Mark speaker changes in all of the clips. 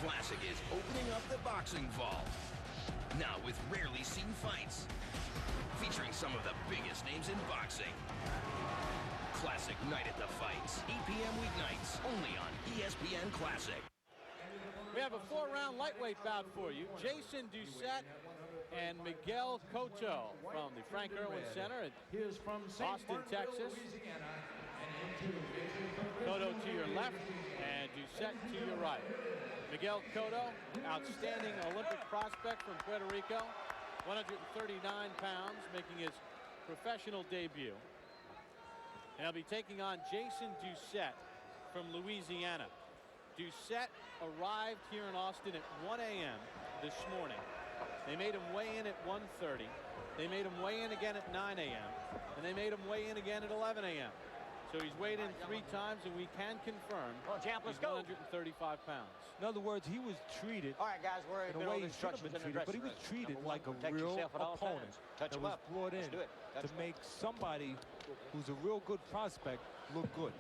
Speaker 1: Classic is opening up the boxing vault. Now with rarely seen fights, featuring some of the biggest names in boxing. Classic Night at the Fights, 8 p.m. weeknights, only on ESPN Classic.
Speaker 2: We have a 4-round lightweight bout for you. Jason Doucet and Miguel Cotto from the Frank Irwin Center in Austin, Texas. Cotto to your left and Doucet to your right. Miguel Cotto, outstanding Olympic prospect from Puerto Rico, 139 pounds, making his professional debut. And he'll be taking on Jason Doucet from Louisiana. Doucet arrived here in Austin at 1 a.m. this morning. They made him weigh in at 1:30. They made him weigh in again at 9 a.m. And they made him weigh in again at 11 a.m. So he's weighed in 3 times, and we can confirm he's 135 pounds.
Speaker 3: In other words, he was treated.
Speaker 4: All right, guys, we're
Speaker 3: in a way he should have been treated, but he was treated like a real opponent that was brought in to make somebody who's a real good prospect look good.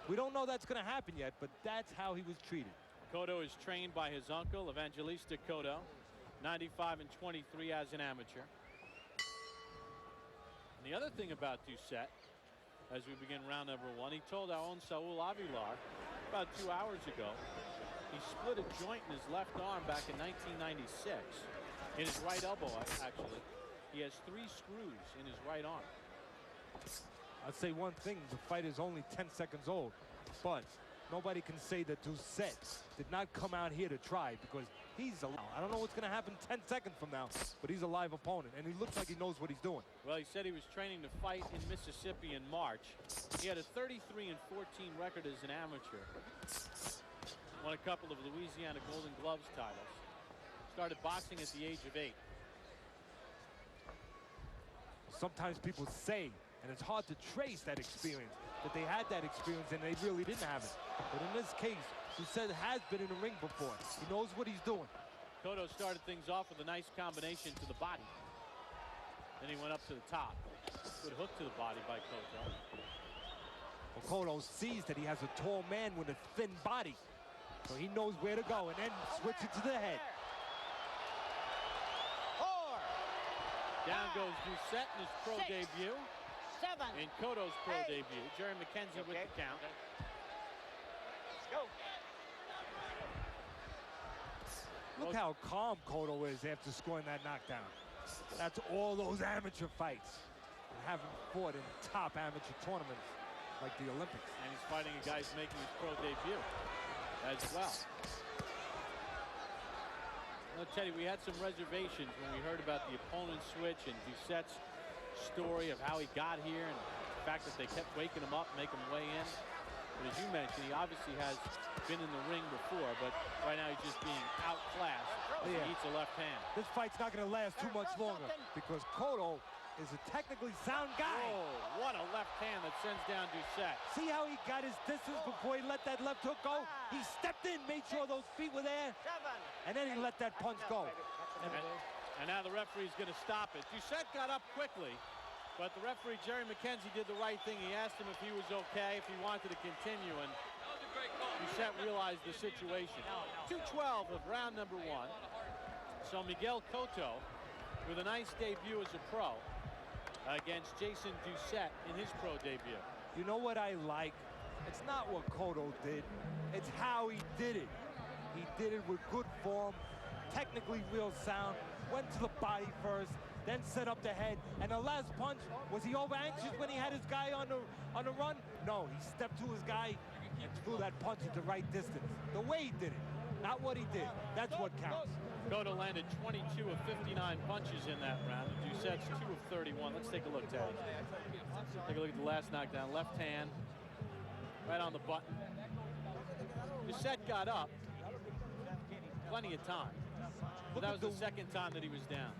Speaker 3: We don't know that's going to happen yet, but that's how he was treated.
Speaker 2: Cotto is trained by his uncle, Evangelista Cotto, 95 and 23 as an amateur. And the other thing about Doucet, as we begin round number 1, he told our own Saul Avilar about 2 hours ago he split a joint in his left arm back in 1996, in his right elbow, actually. He has 3 screws in his right arm.
Speaker 3: I'd say one thing, the fight is only 10 seconds old, but nobody can say that Doucet did not come out here to try, because he's alive. I don't know what's going to happen 10 seconds from now, but he's a live opponent, and he looks like he knows what he's doing.
Speaker 2: Well, he said he was training to fight in Mississippi in March. He had a 33 and 14 record as an amateur. Won a couple of Louisiana Golden Gloves titles. Started boxing at the age of 8.
Speaker 3: Sometimes people say, and it's hard to trace that experience, that they had that experience and they really didn't have it. But in this case, Doucet has been in the ring before. He knows what he's doing.
Speaker 2: Cotto started things off with a nice combination to the body. Then he went up to the top. Good hook to the body by Cotto.
Speaker 3: Well, Cotto sees that he has a tall man with a thin body, so he knows where to go, and then switch it to the head.
Speaker 2: Down goes Doucet in his pro debut.
Speaker 4: 7.
Speaker 2: In Cotto's pro debut. Jerry McKenzie with the count.
Speaker 4: Let's go.
Speaker 3: Look how calm Cotto is after scoring that knockdown. That's all those amateur fights, and haven't fought in top amateur tournaments like the Olympics.
Speaker 2: And he's fighting a guy who's making his pro debut as well. I'll tell you, we had some reservations when we heard about the opponent switch and Doucet's story of how he got here and the fact that they kept waking him up, make him weigh in. But as you mentioned, he obviously has been in the ring before, but right now he's just being outclassed as he eats a left hand.
Speaker 3: This fight's not going to last too much longer because Cotto is a technically sound guy.
Speaker 2: Oh, what a left hand that sends down Doucet.
Speaker 3: See how he got his distance before he let that left hook go? He stepped in, made sure those feet were there, and then he let that punch go.
Speaker 2: And now the referee's going to stop it. Doucet got up quickly, but the referee, Jerry McKenzie, did the right thing. He asked him if he was okay, if he wanted to continue, and Doucet realized the situation. 2:12 of round number 1. So Miguel Cotto with a nice debut as a pro against Jason Doucet in his pro debut.
Speaker 3: You know what I like? It's not what Cotto did. It's how he did it. He did it with good form, technically real sound, went to the body first, then set up the head. And the last punch, was he over anxious when he had his guy on the run? No, he stepped to his guy and threw that punch at the right distance. The way he did it, not what he did. That's what counts.
Speaker 2: Cotto landed 22 of 59 punches in that round. Doucet's 2 of 31. Let's take a look, Ted. Take a look at the last knockdown. Left hand, right on the button. Doucet got up. Plenty of time. But that was the second time that he was down.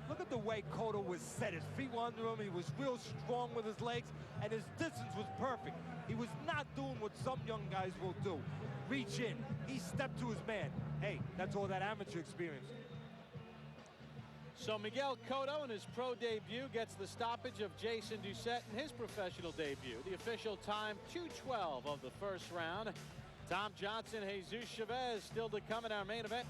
Speaker 3: Look at the way Cotto was set. His feet were under him. He was real strong with his legs, and his distance was perfect. He was not doing what some young guys will do. Reach in. He stepped to his man. Hey, that's all that amateur experience.
Speaker 2: So Miguel Cotto in his pro debut gets the stoppage of Jason Doucet in his professional debut. The official time, 2:12 of the first round. Tom Johnson, Jesus Chavez still to come in our main event.